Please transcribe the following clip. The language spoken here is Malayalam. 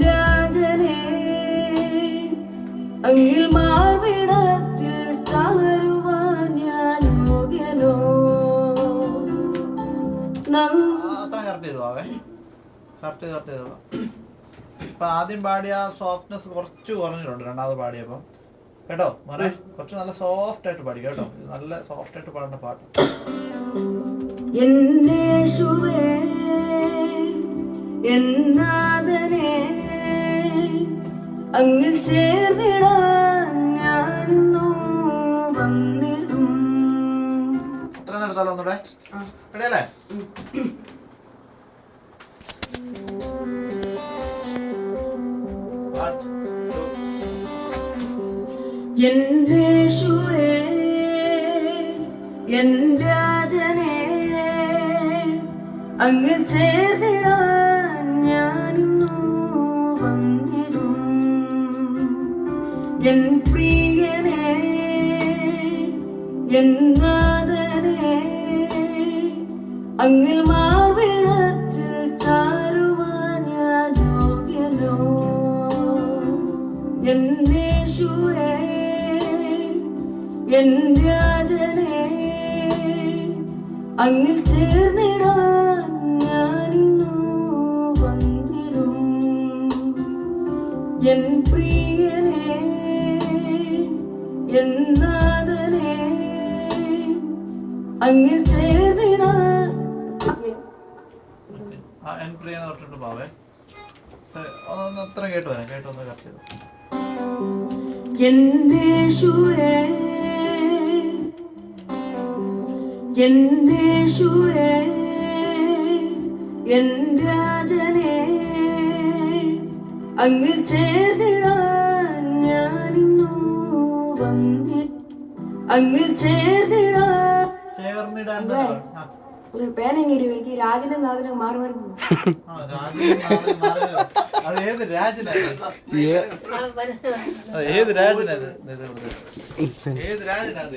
രാജനേ അങ്ങിൽ മാർവിടത്തിൽ തളരുവാൻ ഞാൻ യോഗ്യനോ. ഇപ്പൊ ആദ്യം പാടിയ സോഫ്റ്റ്നെസ് കുറച്ച് കുറഞ്ഞിട്ടുണ്ട് രണ്ടാമത് പാടിയപ്പം കേട്ടോ മോനെ. കുറച്ച് നല്ല സോഫ്റ്റ് ആയിട്ട് പാടി കേട്ടോ. നല്ല സോഫ്റ്റ് ആയിട്ട് പാടുന്ന പാട്ട്. എന്നേശുവേ എന്നാഥനേ അങ്ങിൽ ചേർന്നിടാൻ ഞാനിന്നു വന്നിടും. അത്ര നേരത്താലോ ഒന്നൂടെ റെഡിയല്ലേ? എന്നേശുവേ എൻ രാജനേ അങ്ങിൽ ചേർന്നിടാൻ ഞാനിന്നു വന്നിടും. എൻ പ്രിയനേ എൻ നാഥനേ അങ്ങിൽ മാർവിടത്തിൽ ചാരുവാൻ ഞാൻ യോഗ്യനോ. എന്നേശുവേ എൻ രാജനേ അങ്ങിൽ ചേർന്നിടാൻ ഞാനിന്നു വന്നിടും. എൻ പ്രിയനേ എൻ നാഥനേ അങ്ങിൽ ചേർന്നിടാൻ. എൻ പ്രിയനെ തൊട്ടിട്ട് പാവേ ഒന്ന് അത്ര കേട്ട് വരാം. കേട്ടൊന്ന് കറക്റ്റ് ചെയ്തു. എന്നേശുവേ എന്നേശുവേ എൻ രാജനേ അങ്ങിൽ ചേർന്നിടാൻ ഞാനിന്നു അങ്ങിൽ ചേർന്നിടാൻ. ഒരു പേനെങ്കിലും എനിക്ക് രാജനും നാഥനും മാറി മാറി ഏത് രാജനാണ് ഏത് രാജനാണ്